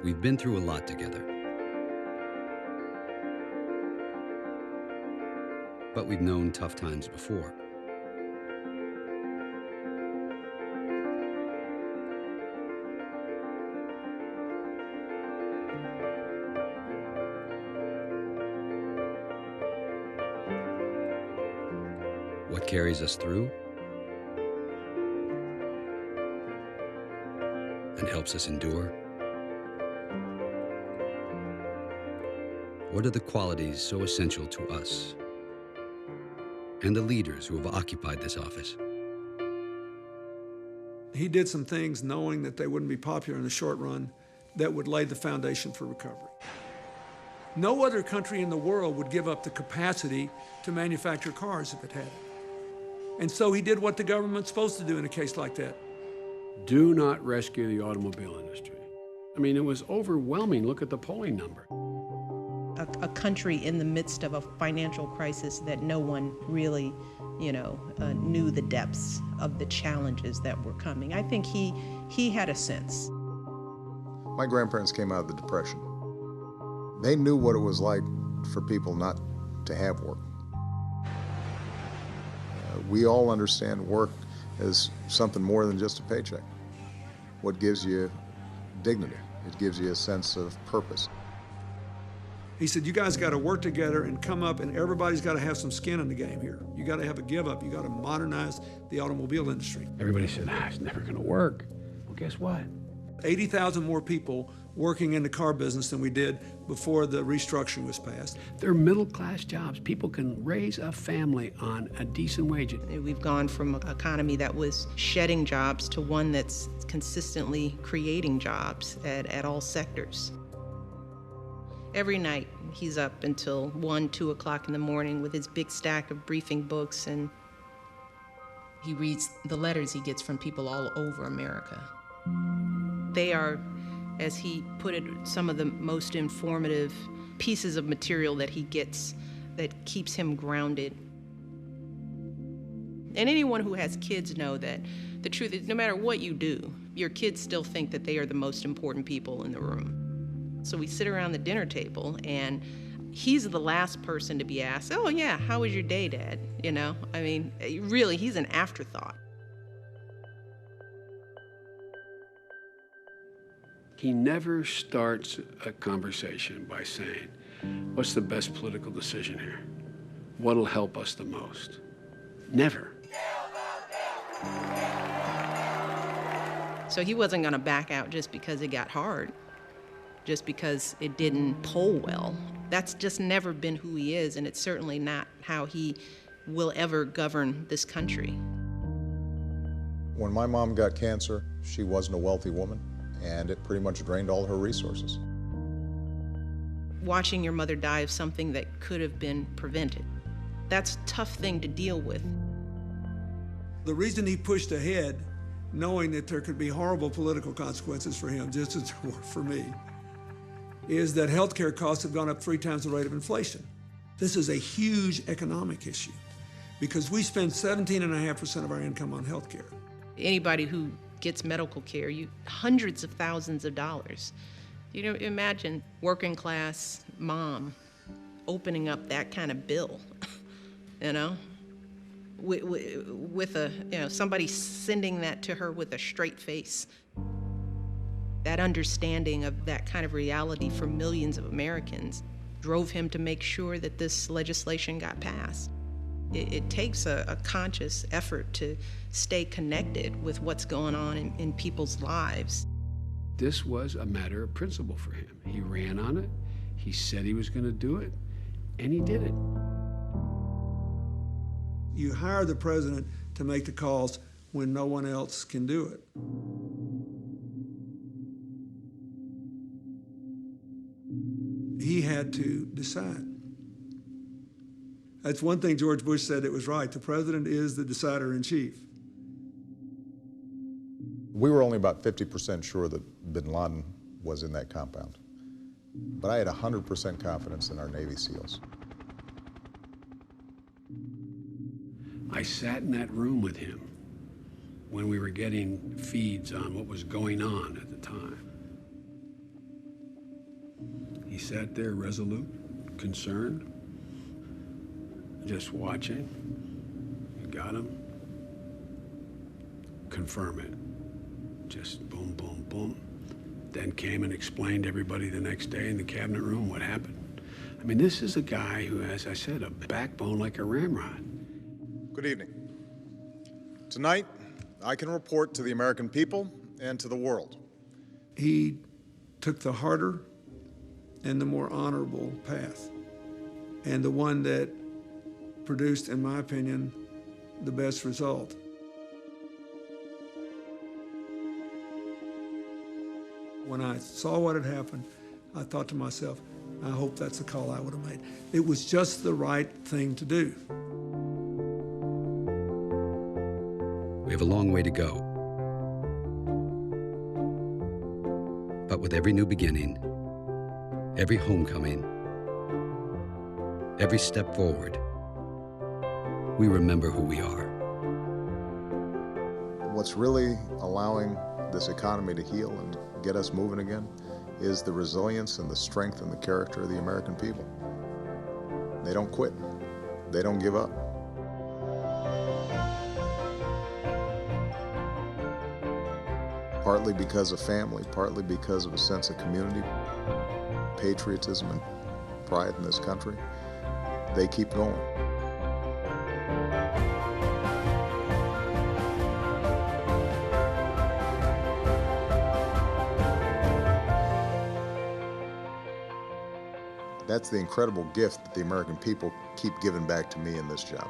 We've been through a lot together. But we've known tough times before. What carries us through and helps us endure? What are the qualities so essential to us and the leaders who have occupied this office? He did some things knowing that they wouldn't be popular in the short run that would lay the foundation for recovery. No other country in the world would give up the capacity to manufacture cars if it had it. And so he did what the government's supposed to do in a case like that. Do not rescue the automobile industry. I mean, it was overwhelming. Look at the polling number. A country in the midst of a financial crisis that no one really, knew the depths of the challenges that were coming. I think he had a sense. My grandparents came out of the Depression. They knew what it was like for people not to have work. We all understand work as something more than just a paycheck. What gives you dignity? It gives you a sense of purpose. He said, you guys got to work together and come up, and everybody's got to have some skin in the game here. You got to have a give up. You got to modernize the automobile industry. Everybody said, it's never going to work. Well, guess what? 80,000 more people working in the car business than we did before the restructuring was passed. They're middle-class jobs. People can raise a family on a decent wage. We've gone from an economy that was shedding jobs to one that's consistently creating jobs at all sectors. Every night, he's up until 1, 2 o'clock in the morning with his big stack of briefing books, and he reads the letters he gets from people all over America. They are, as he put it, some of the most informative pieces of material that he gets that keeps him grounded. And anyone who has kids know that the truth is, no matter what you do, your kids still think that they are the most important people in the room. So we sit around the dinner table, and he's the last person to be asked, oh yeah, how was your day, Dad? Really, he's an afterthought. He never starts a conversation by saying, what's the best political decision here? What'll help us the most? Never. So he wasn't going to back out just because it got hard, just because it didn't poll well. That's just never been who he is, and it's certainly not how he will ever govern this country. When my mom got cancer, she wasn't a wealthy woman, and it pretty much drained all her resources. Watching your mother die of something that could have been prevented, that's a tough thing to deal with. The reason he pushed ahead, knowing that there could be horrible political consequences for him, just as there were for me, is that healthcare costs have gone up 3 times the rate of inflation. This is a huge economic issue because we spend 17.5% of our income on healthcare. Anybody who gets medical care, hundreds of thousands of dollars. Imagine working class mom opening up that kind of bill, with somebody sending that to her with a straight face. That understanding of that kind of reality for millions of Americans drove him to make sure that this legislation got passed. It takes a conscious effort to stay connected with what's going on in people's lives. This was a matter of principle for him. He ran on it, he said he was going to do it, and he did it. You hire the president to make the calls when no one else can do it. He had to decide. That's one thing George Bush said that was right. The president is the decider in chief. We were only about 50% sure that bin Laden was in that compound. But I had 100% confidence in our Navy SEALs. I sat in that room with him when we were getting feeds on what was going on at the time. He sat there resolute, concerned, just watching. You got him. Confirm it. Just boom, boom, boom. Then came and explained to everybody the next day in the cabinet room what happened. I mean, this is a guy who, as I said, a backbone like a ramrod. Good evening. Tonight, I can report to the American people and to the world. He took the harder and the more honorable path, and the one that produced, in my opinion, the best result. When I saw what had happened, I thought to myself, I hope that's the call I would have made. It was just the right thing to do. We have a long way to go. But with every new beginning, every homecoming, every step forward, we remember who we are. What's really allowing this economy to heal and get us moving again is the resilience and the strength and the character of the American people. They don't quit. They don't give up. Partly because of family, partly because of a sense of community, patriotism, and pride in this country, they keep going. That's the incredible gift that the American people keep giving back to me in this job.